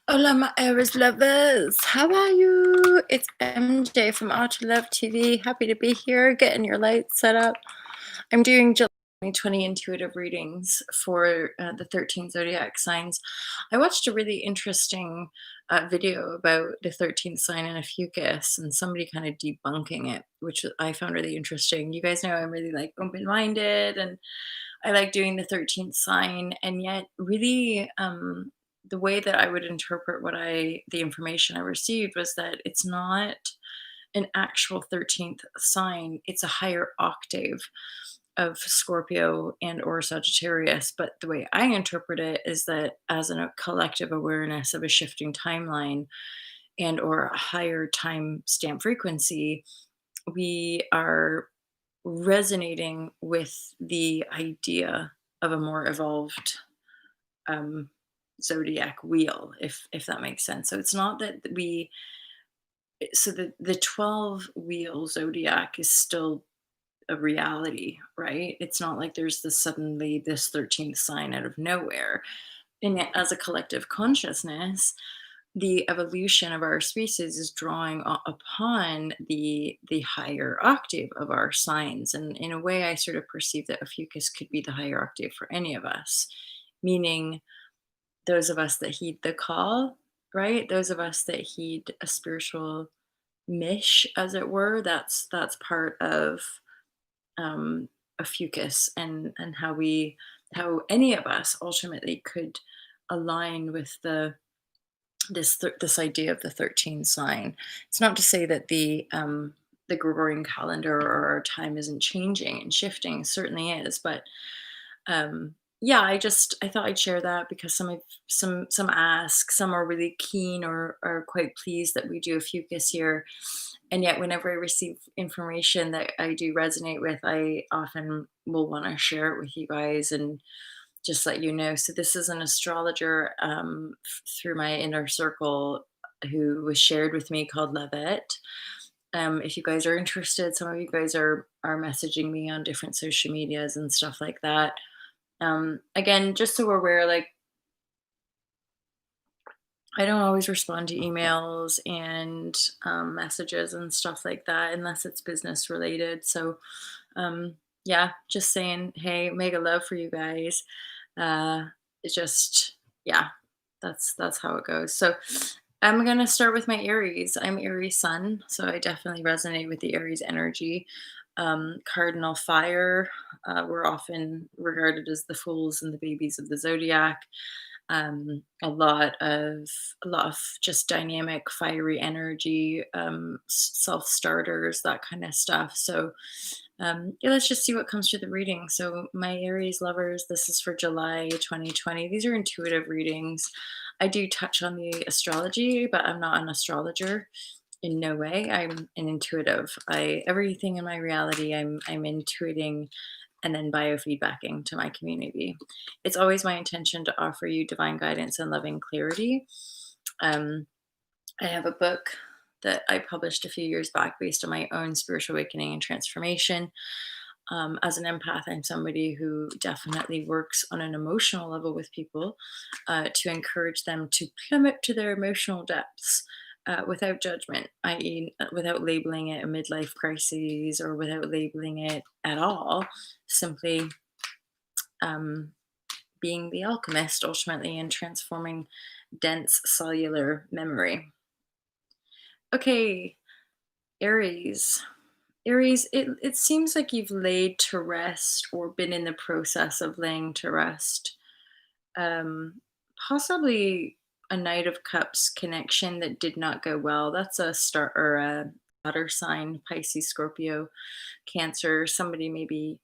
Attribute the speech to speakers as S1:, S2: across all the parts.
S1: Hola, my Aries lovers. How are you? It's MJ from Art to Love TV. Happy to be here, getting your lights set up. I'm doing July 2020 intuitive readings for the 13 zodiac signs. I watched a really interesting video about the 13th sign in a fucus and somebody kind of debunking it, which I found really interesting. You guys know I'm really like open minded and I like doing the 13th sign, and yet really the way that I would interpret the information I received was that it's not an actual 13th sign, it's a higher octave of Scorpio and or Sagittarius. But the way I interpret it is that as a collective awareness of a shifting timeline and or a higher time stamp frequency, we are resonating with the idea of a more evolved um, zodiac wheel, if that makes sense. So it's not that so the 12 wheel zodiac is still a reality, right? It's not like there's this suddenly this 13th sign out of nowhere. And yet, as a collective consciousness, the evolution of our species is drawing upon the higher octave of our signs, and in a way I sort of perceive that a fucus could be the higher octave for any of us, meaning those of us that heed the call, right? Those of us that heed a spiritual mish, as it were. That's part of um a fucus, and how any of us ultimately could align with this idea of the 13 sign. It's not to say that the Gregorian calendar or our time isn't changing and shifting. It certainly is, but yeah, I thought I'd share that because some ask, some are really keen or are quite pleased that we do a fucus here. And yet whenever I receive information that I do resonate with, I often will want to share it with you guys and just let you know. So this is an astrologer through my inner circle who was shared with me called Levitt. If you guys are interested, some of you guys are messaging me on different social medias and stuff like that. Again, just so we're aware, like I don't always respond to emails and messages and stuff like that unless it's business related. So yeah, just saying, hey, mega love for you guys. It's just, yeah, that's how it goes. So I'm gonna start with my Aries. I'm Aries Sun, so I definitely resonate with the Aries energy. Cardinal fire. We're often regarded as the fools and the babies of the zodiac. A lot of just dynamic, fiery energy, self starters, that kind of stuff. So yeah, let's just see what comes through the reading. So, my Aries lovers, this is for July 2020. These are intuitive readings. I do touch on the astrology, but I'm not an astrologer in no way. I'm an intuitive. I everything in my reality, I'm intuiting and then biofeedbacking to my community. It's always my intention to offer you divine guidance and loving clarity. Um, I have a book that I published a few years back based on my own spiritual awakening and transformation. As an empath, I'm somebody who definitely works on an emotional level with people to encourage them to plummet to their emotional depths without judgment, i.e., without labeling it a midlife crisis or without labeling it at all, simply um, being the alchemist ultimately and transforming dense cellular memory. Okay, Aries. Aries, it seems like you've laid to rest or been in the process of laying to rest. Um, Possibly a Knight of Cups connection that did not go well. That's a star or a water sign, Pisces, Scorpio, Cancer, somebody maybe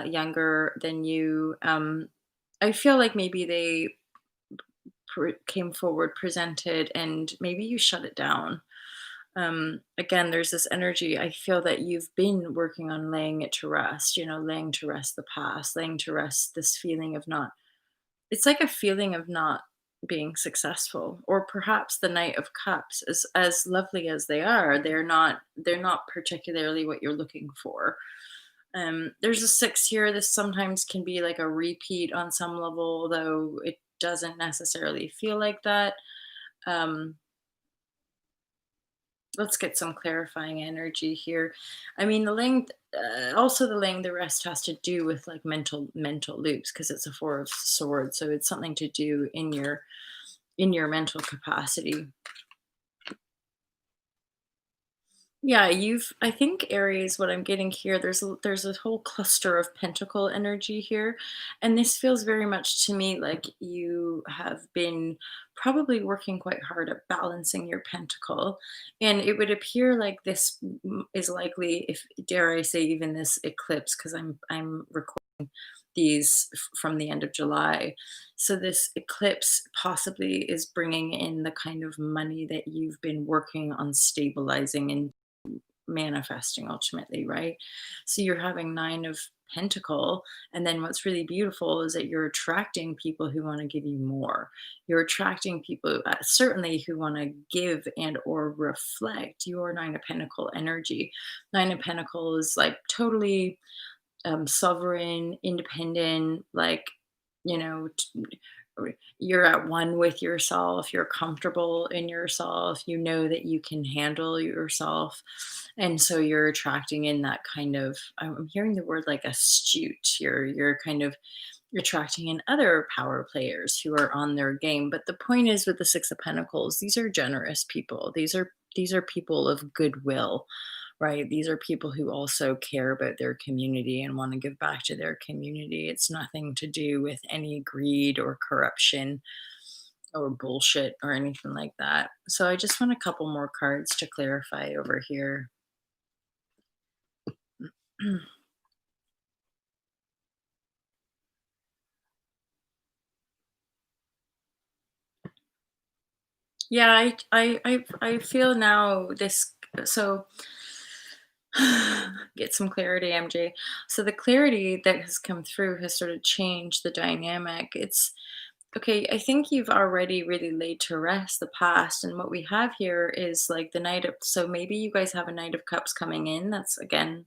S1: younger than you. I feel like maybe they came forward, presented, and maybe you shut it down. Again, there's this energy. I feel that you've been working on laying it to rest, laying to rest the past, laying to rest this feeling of not, it's like a feeling of not being successful. Or perhaps the Knight of Cups, as lovely as they're not particularly what you're looking for. There's a six here. This sometimes can be like a repeat on some level, though it doesn't necessarily feel like that. Um, let's get some clarifying energy here. I mean, also the laying the rest has to do with like mental loops because it's a four of swords, so it's something to do in your mental capacity. Yeah, I think Aries, what I'm getting here, there's a whole cluster of pentacle energy here. And this feels very much to me like you have been probably working quite hard at balancing your pentacle. And it would appear like this is likely, if dare I say, even this eclipse, because I'm recording these from the end of July. So this eclipse possibly is bringing in the kind of money that you've been working on stabilizing and manifesting ultimately, right? So you're having nine of pentacle, and then what's really beautiful is that you're attracting people who want to give you more. You're attracting people certainly who want to give and or reflect your nine of pentacle energy. Nine of pentacle is like totally sovereign, independent, like, you know, you're at one with yourself, you're comfortable in yourself, you know that you can handle yourself. And so you're attracting in that kind of, I'm hearing the word like astute. You're kind of attracting in other power players who are on their game. But the point is with the Six of Pentacles, these are generous people. These are people of goodwill, right? These are people who also care about their community and want to give back to their community. It's nothing to do with any greed or corruption or bullshit or anything like that. So I just want a couple more cards to clarify over here. Yeah, I feel now this. So get some clarity, MJ. So the clarity that has come through has sort of changed the dynamic. It's okay. I think you've already really laid to rest the past, and what we have here is like the Knight of. So maybe you guys have a Knight of Cups coming in. That's again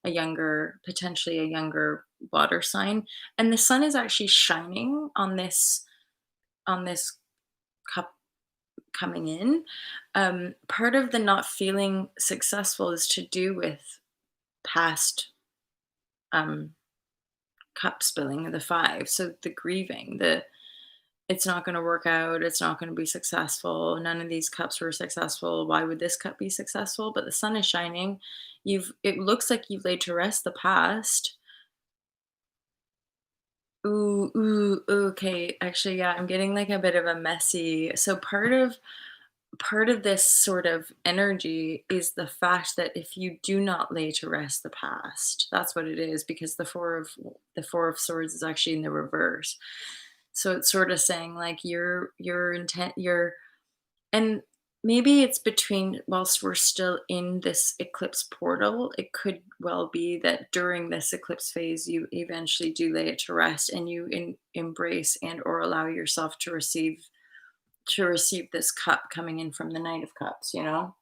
S1: a younger, potentially a younger water sign, and the sun is actually shining on this cup coming in. Part of the not feeling successful is to do with past um, cup spilling, the five. So the grieving, the it's not going to work out. It's not going to be successful. None of these cups were successful. Why would this cup be successful? But the sun is shining. It looks like you've laid to rest the past. Ooh, okay. Actually, yeah, I'm getting like a bit of a messy. So part of this sort of energy is the fact that if you do not lay to rest the past, that's what it is, because the four of swords is actually in the reverse. So it's sort of saying like your intent your and maybe it's between, whilst we're still in this eclipse portal, it could well be that during this eclipse phase you eventually do lay it to rest and you embrace and or allow yourself to receive this cup coming in from the Knight of Cups, you know?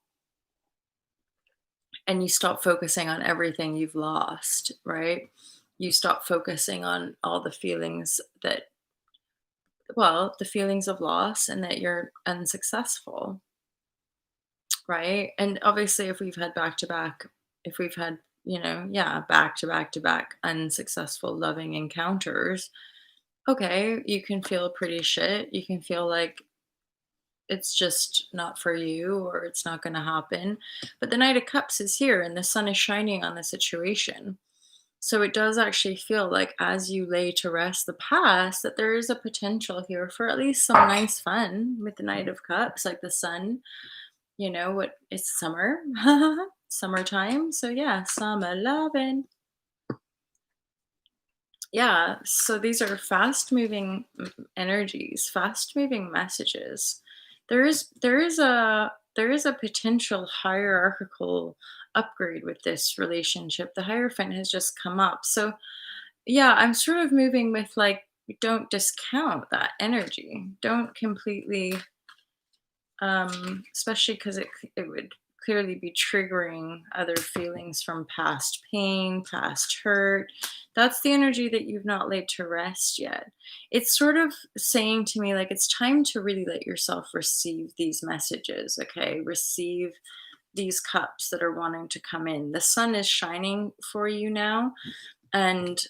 S1: And you stop focusing on everything you've lost, right? You stop focusing on all the feelings that, well, the feelings of loss and that you're unsuccessful, right? And obviously, if we've had, yeah, back to back to back unsuccessful loving encounters, okay, you can feel pretty shit. You can feel like it's just not for you or it's not going to happen. But the Knight of Cups is here and the sun is shining on the situation. So it does actually feel like as you lay to rest the past, that there is a potential here for at least some nice fun with the Knight of Cups, like the sun. You know what? It's summer, summertime. So yeah, summer loving. Yeah. So these are fast moving energies, fast moving messages. There is a potential hierarchical upgrade with this relationship. The Hierophant has just come up. So yeah, I'm sort of moving with like, don't discount that energy. Don't completely especially because it would clearly be triggering other feelings from past pain, past hurt. That's the energy that you've not laid to rest yet. It's sort of saying to me, like, it's time to really let yourself receive these messages, okay? Receive these cups that are wanting to come in. The sun is shining for you now. And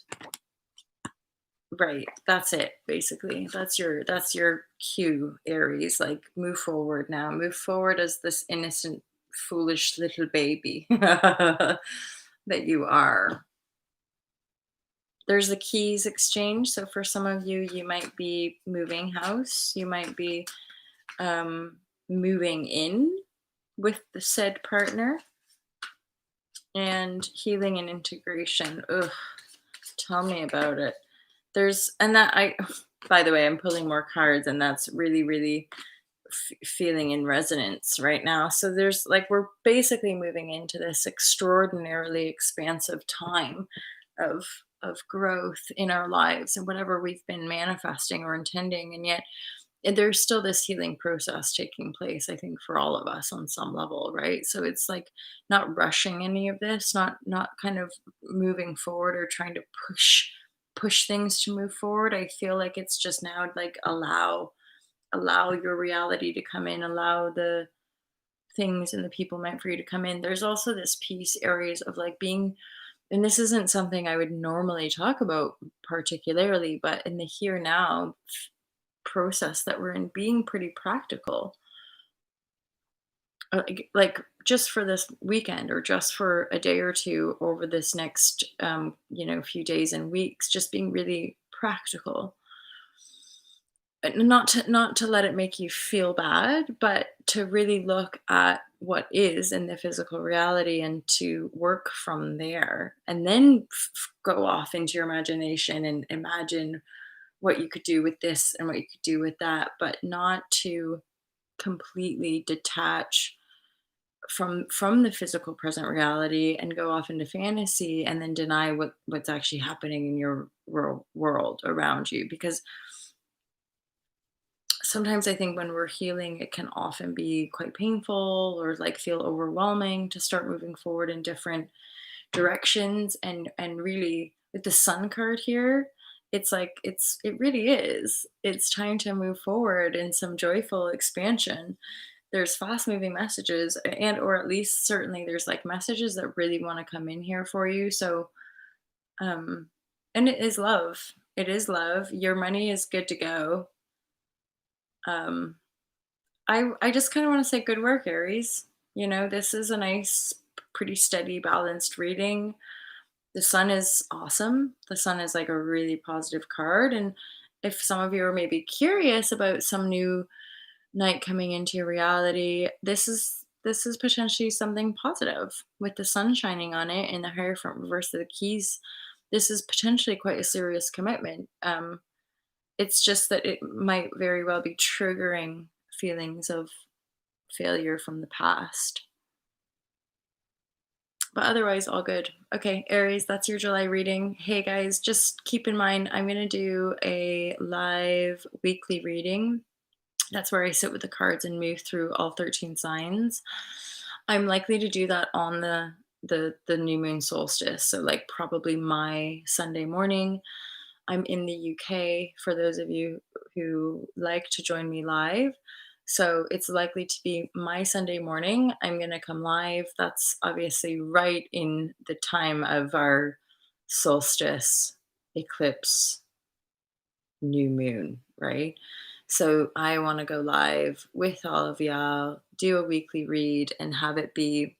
S1: right, that's it, basically. That's your cue, Aries. Like, move forward now. Move forward as this innocent, foolish little baby that you are. There's the keys exchange. So for some of you, you might be moving house. You might be um, moving in with the said partner, and healing and integration. Ugh, tell me about it. There's and that I by the way, I'm pulling more cards, and that's really, really feeling in resonance right now. So there's like we're basically moving into this extraordinarily expansive time of of growth in our lives and whatever we've been manifesting or intending, and yet there's still this healing process taking place, I think, for all of us on some level, right? So it's like not rushing any of this, not kind of moving forward or trying to push things to move forward. I feel like it's just now like allow your reality to come in, allow the things and the people meant for you to come in. There's also this piece, areas of like being, and this isn't something I would normally talk about particularly, but in the here now process that we're in, being pretty practical. Like just for this weekend or just for a day or two over this next few days and weeks, just being really practical. Not to let it make you feel bad, but to really look at what is in the physical reality and to work from there, and then go off into your imagination and imagine what you could do with this and what you could do with that, but not to completely detach from the physical present reality and go off into fantasy and then deny what's actually happening in your world around you. Because sometimes I think when we're healing, it can often be quite painful or like feel overwhelming to start moving forward in different directions. And really with the sun card here, it's like it really is, it's time to move forward in some joyful expansion. There's fast moving messages, and or at least certainly there's like messages that really want to come in here for you. So um and it is love, it is love. Your money is good to go. um I just kind of want to say good work, Aries. This is a nice, pretty steady, balanced reading. The sun is awesome. The sun is like a really positive card. And if some of you are maybe curious about some new night coming into your reality, this is potentially something positive with the sun shining on it and the Hierophant reverse of the keys. This is potentially quite a serious commitment. It's just that it might very well be triggering feelings of failure from the past. But otherwise, all good. Okay, Aries, that's your July reading. Hey guys, just keep in mind, I'm going to do a live weekly reading. That's where I sit with the cards and move through all 13 signs. I'm likely to do that on the new moon solstice, so like probably my Sunday morning. I'm in the UK for those of you who like to join me live. So it's likely to be my Sunday morning. I'm going to come live. That's obviously right in the time of our solstice, eclipse, new moon, right? So I want to go live with all of y'all, do a weekly read and have it be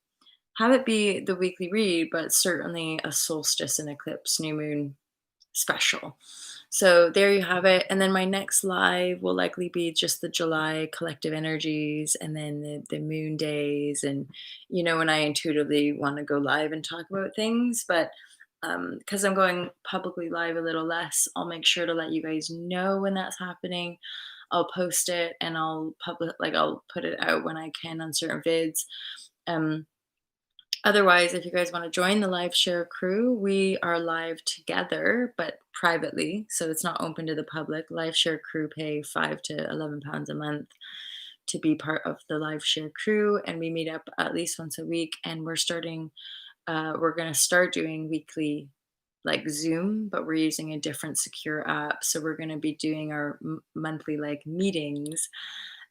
S1: the weekly read, but certainly a solstice and eclipse new moon special. So there you have it. And then my next live will likely be just the July collective energies and then the moon days. And, when I intuitively want to go live and talk about things. But because I'm going publicly live a little less, I'll make sure to let you guys know when that's happening. I'll post it and I'll put it out when I can on certain vids. Um, Otherwise, if you guys want to join the live share crew, we are live together, but privately. So it's not open to the public. Live share crew pay £5 to £11 a month to be part of the live share crew, and we meet up at least once a week. And we're going to start doing weekly like Zoom, but we're using a different secure app. So we're going to be doing our monthly like meetings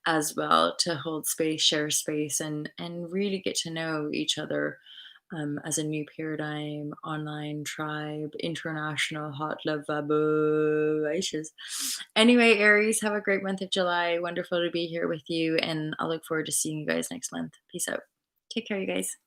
S1: as well to hold space, share space, and really get to know each other as a new paradigm, online tribe, international hot love vibrations. Anyway, Aries, have a great month of July. Wonderful to be here with you, and I'll look forward to seeing you guys next month. Peace out. Take care, you guys.